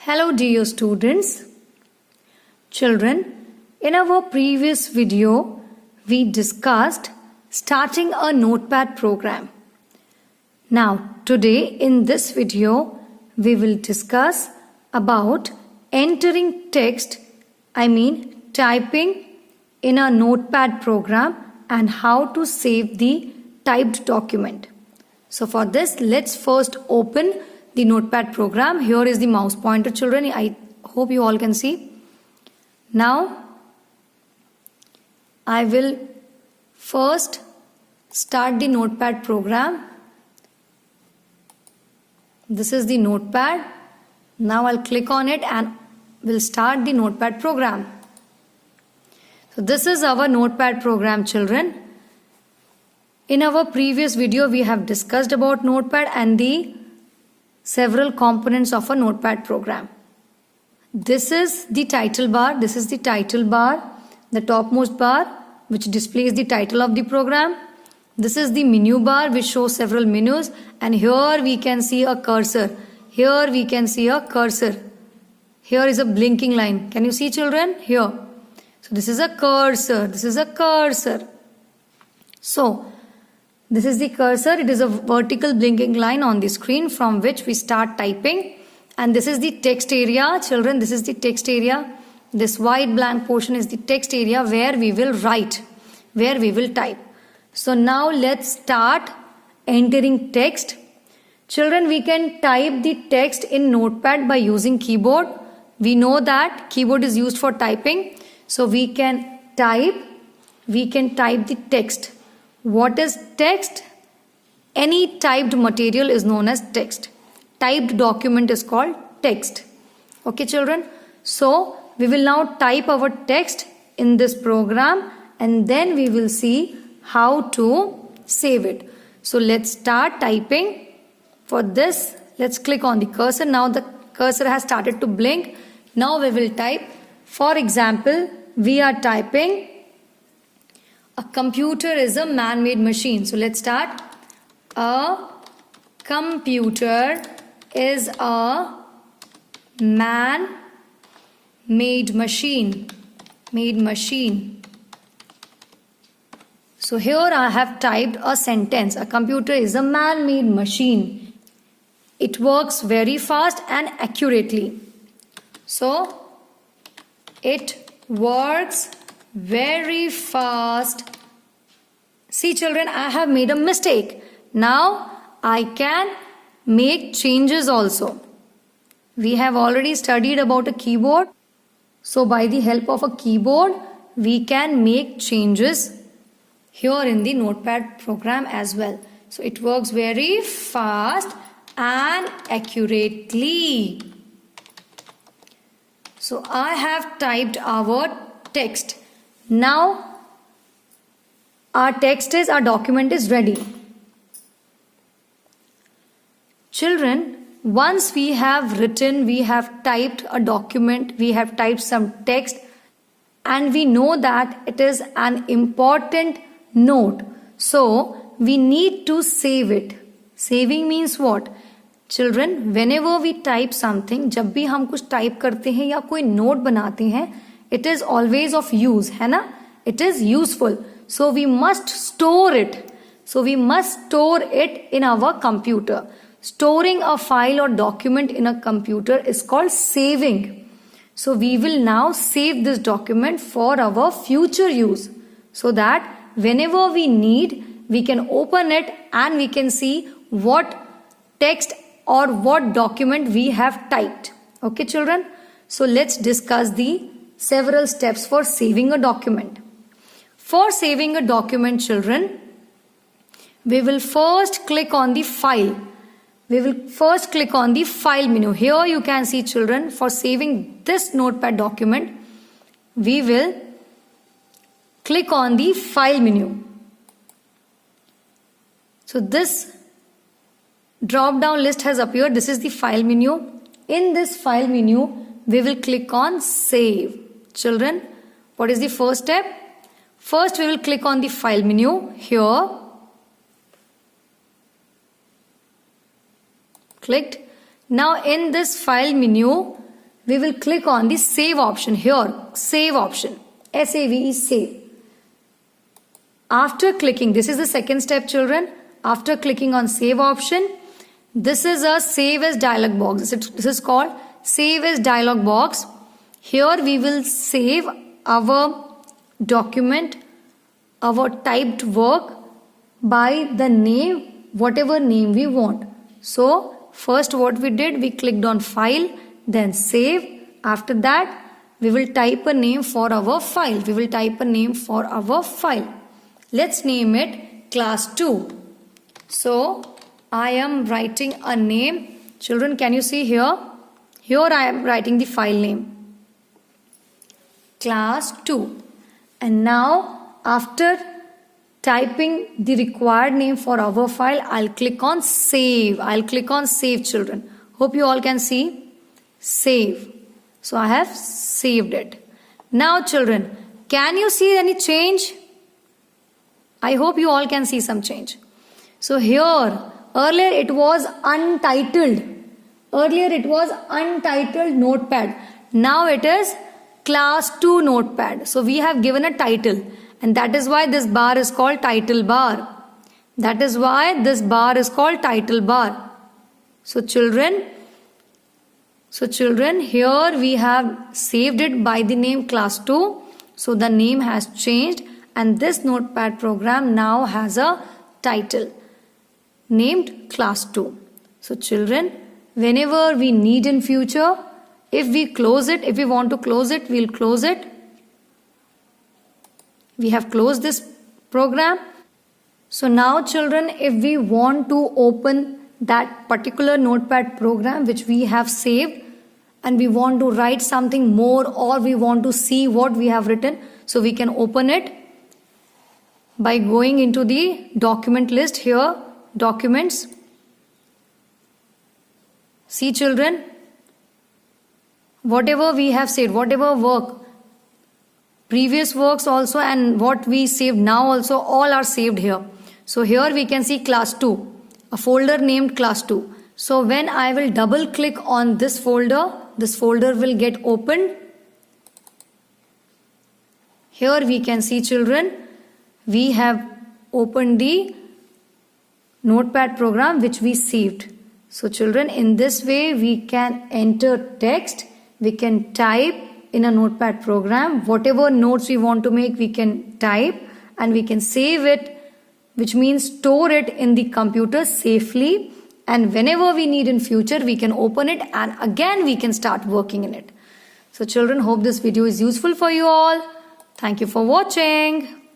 Hello dear students. Children, in our previous video, we discussed starting a notepad program. Now, today in this video, we will discuss about entering text, typing in a notepad program and how to save the typed document. So for this, let's first open the notepad program. Here is the mouse pointer, children. I hope you all can see. Now, I will first start the notepad program. This is the notepad. Now I'll click on it and we'll start the notepad program. So this is our notepad program, children. In our previous video, we have discussed about notepad and the several components of a notepad program. This is the title bar. This is the title bar, the topmost bar which displays the title of the program. This is the menu bar which shows several menus, and here we can see a cursor. Here we can see a cursor. Here is a blinking line. Can you see, children? Here. So this is a cursor. This is a cursor. So this is the cursor. It is a vertical blinking line on the screen from which we start typing. And this is the text area. Children, this is the text area. This white blank portion is the text area where we will write, where we will type. So now let's start entering text. Children, we can type the text in notepad by using keyboard. We know that keyboard is used for typing. So we can type the text. What is text? Any typed material is known as text. Typed document is called text. Okay, children? So we will now type our text in this program and then we will see how to save it. So let's start typing. For this, let's click on the cursor. Now the cursor has started to blink. Now we will type. For example, we are typing a computer is a man-made machine. So let's start. A computer is a man-made machine. Made machine. So here I have typed a sentence. A computer is a man-made machine. It works very fast and accurately. So it works very fast. See, children, I have made a mistake. Now I can make changes also. We have already studied about a keyboard. So by the help of a keyboard, we can make changes here in the notepad program as well. So it works very fast and accurately. So I have typed our text. Now our document is ready. Children, once we have written, we have typed a document, we have typed some text, and we know that it is an important note. So we need to save it. Saving means what? Children, whenever we type something, जब भी हम कुछ type करते हैं या कोई note बनाते हैं, it is always of use, है ना? It is useful. So we must store it. So we must store it in our computer. Storing a file or document in a computer is called saving. So we will now save this document for our future use, so that whenever we need, we can open it and we can see what text or what document we have typed. Okay, children? So let's discuss the several steps for saving a document. For saving a document, children, we will first click on the file. We will first click on the file menu. Here you can see, children, for saving this notepad document, we will click on the file menu. So this drop down list has appeared. This is the file menu. In this file menu, we will click on save. Children, what is the first step? First, we will click on the file menu here. Clicked. Now in this file menu, we will click on the save option here. Save option. SAVE, save. After clicking, this is the second step, children. After clicking on save option, this is a save as dialog box. This is called save as dialog box. Here we will save our document, our typed work by the name, whatever name we want. So first what we did, we clicked on file, then save. After that, we will type a name for our file. We will type a name for our file. Let's name it class 2. So I am writing a name. Children, can you see here? Here I am writing the file name. Class 2. And now after typing the required name for our file, I'll click on save. I'll click on save, children. Hope you all can see. Save. So I have saved it. Now children, can you see any change? I hope you all can see some change. So here, earlier it was untitled. Earlier it was untitled notepad. Now it is class 2 notepad. So we have given a title. And that is why this bar is called title bar. That is why this bar is called title bar. So children, here we have saved it by the name class 2. So the name has changed. And this notepad program now has a title named class 2. So children, whenever we need in future, if we close it, if we want to close it, we'll close it. We have closed this program. So now children, if we want to open that particular notepad program which we have saved and we want to write something more or we want to see what we have written, so we can open it by going into the document list here, documents. See children, whatever we have saved, whatever work, previous works also and what we saved now also, all are saved here. So here we can see class 2, a folder named class 2. So when I will double click on this folder will get opened. Here we can see children, we have opened the notepad program which we saved. So children, in this way we can enter text, we can type in a notepad program, whatever notes we want to make we can type and we can save it, which means store it in the computer safely, and whenever we need in future we can open it and again we can start working in it. So children, hope this video is useful for you all. Thank you for watching.